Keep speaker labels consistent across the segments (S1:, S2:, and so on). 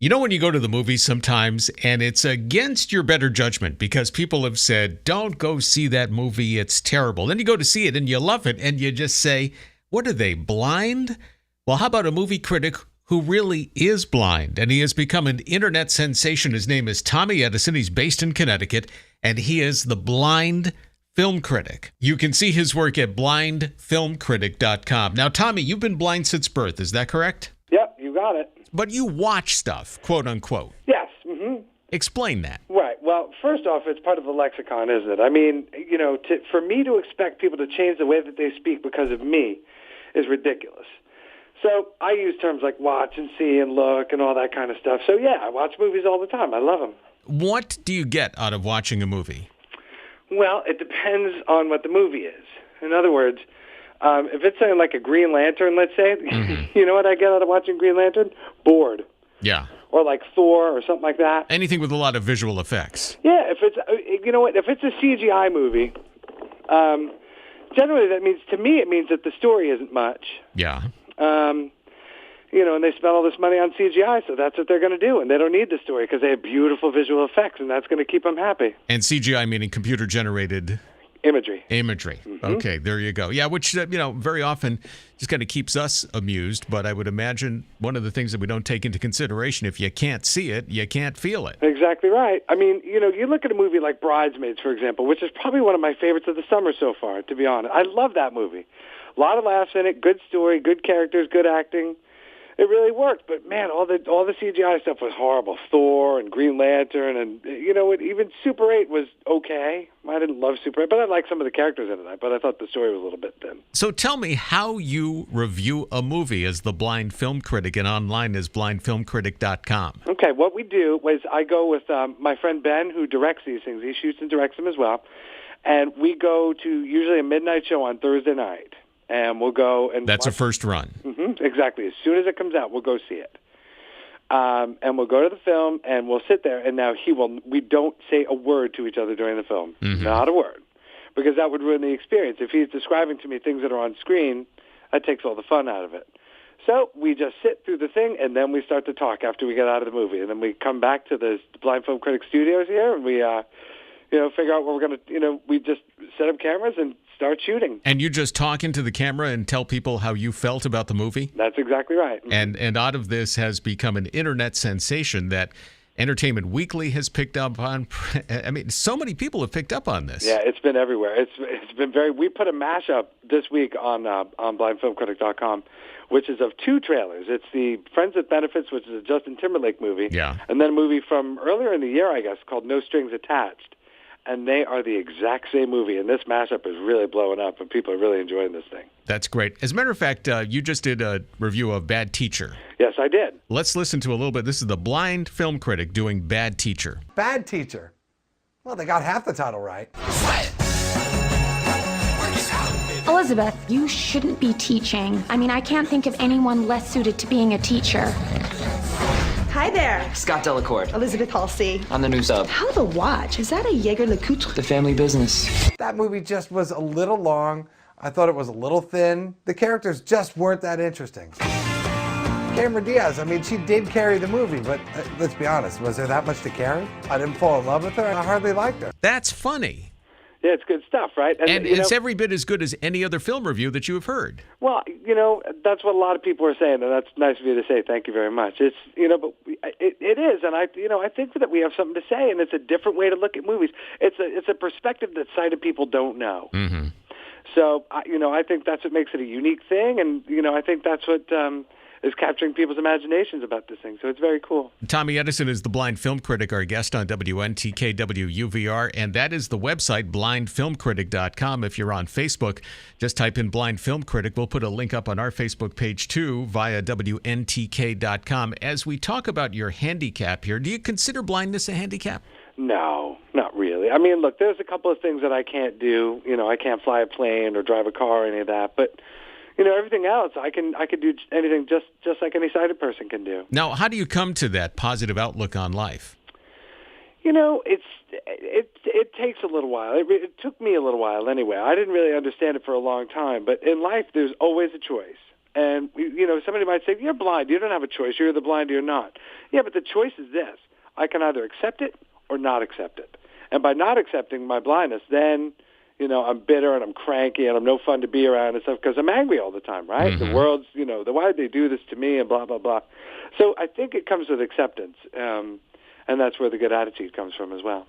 S1: You know, when you go to the movies sometimes and it's against your better judgment because people have said, don't go see that movie, it's terrible. Then you go to see it and you love it and you just say, what are they, blind? Well, how about a movie critic who really is blind? And he has become an internet sensation. His name is Tommy Edison. He's based in Connecticut and he is the blind film critic. You can see his work at blindfilmcritic.com. Now, Tommy, you've been blind since birth. Is that correct?
S2: Yep, you got it.
S1: But you watch stuff, quote unquote.
S2: Yes. Mm-hmm.
S1: Explain that.
S2: Right. Well, first off, it's part of the lexicon, isn't it? I mean, for me to expect people to change the way that they speak because of me is ridiculous. So I use terms like watch and see and look and all that kind of stuff. So, yeah, I watch movies all the time. I love them. What
S1: do you get out of watching a movie?
S2: Well, it depends on what the movie is. In other words, if it's something like a Green Lantern, let's say, you know what I get out of watching Green Lantern? Bored.
S1: Yeah.
S2: Or like Thor or something like that.
S1: Anything with a lot of visual effects.
S2: Yeah, if it's, if it's a CGI movie, generally that means, to me, it means that the story isn't much.
S1: Yeah.
S2: And they spent all this money on CGI, so that's what they're going to do. And they don't need the story because they have beautiful visual effects, and that's going to keep them happy.
S1: And CGI meaning computer-generated...
S2: Imagery.
S1: Mm-hmm. Okay, there you go. Yeah, which, very often just kind of keeps us amused. But I would imagine one of the things that we don't take into consideration, if you can't see it, you can't feel it.
S2: Exactly right. I mean, you look at a movie like Bridesmaids, for example, which is probably one of my favorites of the summer so far, to be honest. I love that movie. A lot of laughs in it, good story, good characters, good acting. It really worked, but man, all the CGI stuff was horrible. Thor and Green Lantern, and even Super 8 was okay. I didn't love Super 8, but I liked some of the characters in it. But I thought the story was a little bit thin.
S1: So tell me how you review a movie as the blind film critic, and online as blindfilmcritic.com.
S2: Okay, what we do is I go with my friend Ben, who directs these things. He shoots and directs them as well, and we go to usually a midnight show on Thursday night. And we'll go and
S1: that's
S2: watch.
S1: A first run.
S2: Mm-hmm, exactly. As soon as it comes out, we'll go see it. And we'll go to the film, and we'll sit there. And now we don't say a word to each other during the film. Mm-hmm. Not a word. Because that would ruin the experience. If he's describing to me things that are on screen, that takes all the fun out of it. So we just sit through the thing, and then we start to talk after we get out of the movie. And then we come back to the Blind Film Critic Studios here, and we figure out what we're going to, we just set up cameras and start shooting. And
S1: you just talk into the camera and tell people how you felt about the movie?
S2: That's exactly right.
S1: Mm-hmm. And out of this has become an internet sensation that Entertainment Weekly has picked up on. I mean, so many people have picked up on this.
S2: Yeah, it's been everywhere. It's been we put a mashup this week on blindfilmcritic.com, which is of two trailers. It's the Friends with Benefits, which is a Justin Timberlake movie.
S1: Yeah.
S2: And then a movie from earlier in the year, I guess, called No Strings Attached. And they are the exact same movie, and this mashup is really blowing up, and people are really enjoying this thing.
S1: That's great. As a matter of fact, you just did a review of Bad Teacher.
S2: Yes, I did.
S1: Let's listen to a little bit. This is the blind film critic doing Bad Teacher.
S3: Bad Teacher. Well, they got half the title right.
S4: Elizabeth, you shouldn't be teaching. I mean, I can't think of anyone less suited to being a teacher.
S5: Hi there.
S6: Scott Delacourt.
S5: Elizabeth Halsey.
S6: On the new sub.
S5: How the watch? Is that a Jaeger LeCoultre?
S6: The family business.
S3: That movie just was a little long. I thought it was a little thin. The characters just weren't that interesting. Cameron Diaz, I mean, she did carry the movie, but let's be honest, was there that much to carry? I didn't fall in love with her. I hardly liked her.
S1: That's funny.
S2: Yeah, it's good stuff, right?
S1: And it's every bit as good as any other film review that you have heard.
S2: Well, that's what a lot of people are saying, and that's nice of you to say. Thank you very much. It's, but it is, and I think that we have something to say, and it's a different way to look at movies. It's a perspective that sighted people don't know.
S1: Mm-hmm.
S2: So, I think that's what makes it a unique thing, and I think that's what is capturing people's imaginations about this thing. So it's very cool.
S1: Tommy Edison is the blind film critic, our guest on WNTK WUVR, and that is the website, blindfilmcritic.com. If you're on Facebook, just type in Blind Film Critic. We'll put a link up on our Facebook page, too, via WNTK.com. As we talk about your handicap here, do you consider blindness a handicap?
S2: No, not really. I mean, look, there's a couple of things that I can't do. I can't fly a plane or drive a car or any of that, but everything else, I can do anything just like any sighted person can do.
S1: Now, how do you come to that positive outlook on life?
S2: It takes a little while. It took me a little while anyway. I didn't really understand it for a long time. But in life, there's always a choice. And, somebody might say, you're blind. You don't have a choice. You're either blind or you're not. Yeah, but the choice is this. I can either accept it or not accept it. And by not accepting my blindness, then, I'm bitter and I'm cranky and I'm no fun to be around and stuff because I'm angry all the time, right?
S1: Mm-hmm.
S2: The world's, why did they do this to me and blah, blah, blah. So I think it comes with acceptance. And that's where the good attitude comes from as well.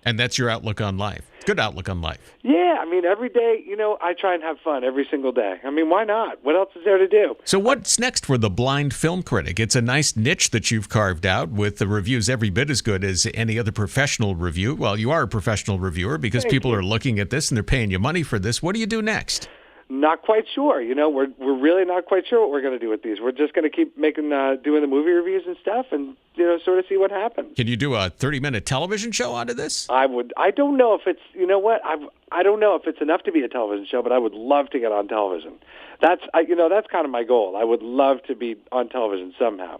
S1: And that's your outlook on life. Good outlook on life.
S2: Yeah, every day, I try and have fun every single day. Why not? What else is there to do?
S1: So what's next for the blind film critic? It's a nice niche that you've carved out with the reviews every bit as good as any other professional review. Well, you are a professional reviewer because people are looking at this and they're paying you money for this. What do you do next?
S2: Not quite sure. We're really not quite sure what we're going to do with these. We're just going to keep doing the movie reviews and stuff, and sort of see what happens.
S1: Can you do a 30-minute television show out of this?
S2: I would. I don't know if it's. I don't know if it's enough to be a television show, but I would love to get on television. That's kind of my goal. I would love to be on television somehow,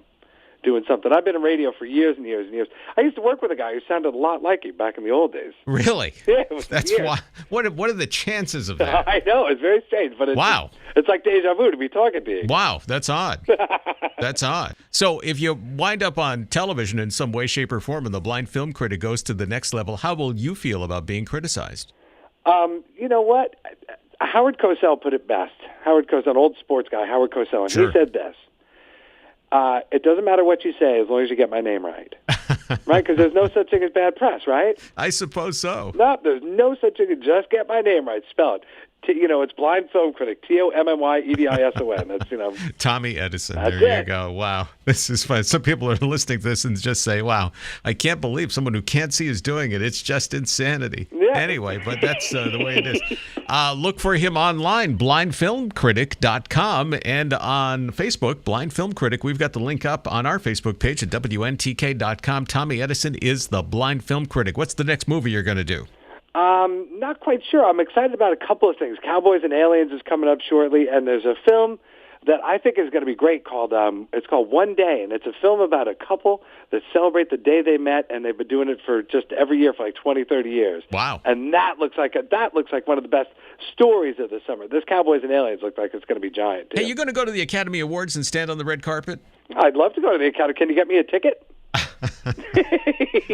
S2: doing something. I've been in radio for years and years and years. I used to work with a guy who sounded a lot like you back in the old days.
S1: Really?
S2: Yeah, it was
S1: That's
S2: weird.
S1: why. What are the chances of that?
S2: I know, it's very strange, but
S1: Wow.
S2: It's like deja vu to be talking to you.
S1: Wow, that's odd. That's odd. So if you wind up on television in some way, shape, or form and the blind film critic goes to the next level, how will you feel about being criticized?
S2: You know what? Howard Cosell put it best. Howard Cosell, an old sports guy, Howard Cosell, and
S1: Sure.
S2: he said this. It doesn't matter what you say as long as you get my name right. Right? Because there's no such thing as bad press, right?
S1: I suppose so.
S2: No, there's no such thing as just get my name right. Spell it. It's blind film critic. TOMMYEDISON. That's,
S1: Tommy Edison.
S2: That's
S1: There you
S2: it.
S1: go. Wow. This is fun. Some people are listening to this and just say, wow, I can't believe someone who can't see is doing it. It's just insanity.
S2: Yeah.
S1: Anyway, but that's the way it is. Look for him online, blindfilmcritic.com, and on Facebook, Blind Film Critic. We've got the link up on our Facebook page at WNTK.com. Tommy Edison is the blind film critic. What's the next movie you're going to do?
S2: Not quite sure. I'm excited about a couple of things. Cowboys and Aliens is coming up shortly, and there's a film that I think is going to be great called it's called One Day, and it's a film about a couple that celebrate the day they met, and they've been doing it for just every year for like 20, 30 years.
S1: Wow.
S2: And that looks like one of the best stories of the summer. This Cowboys and Aliens looks like it's going to be giant, too.
S1: Hey, you going to go to the Academy Awards and stand on the red carpet?
S2: I'd love to go to the Academy. Can you get me a ticket?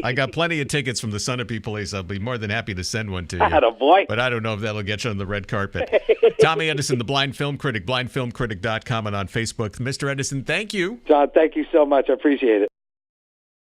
S1: I got plenty of tickets from the Sunapee Police. I'll be more than happy to send one to you.
S2: Attaboy.
S1: But I don't know if that'll get you on the red carpet. Tommy Edison, the blind film critic, blindfilmcritic.com, and on Facebook. Mr. Edison, thank you.
S2: John, thank you so much. I appreciate it.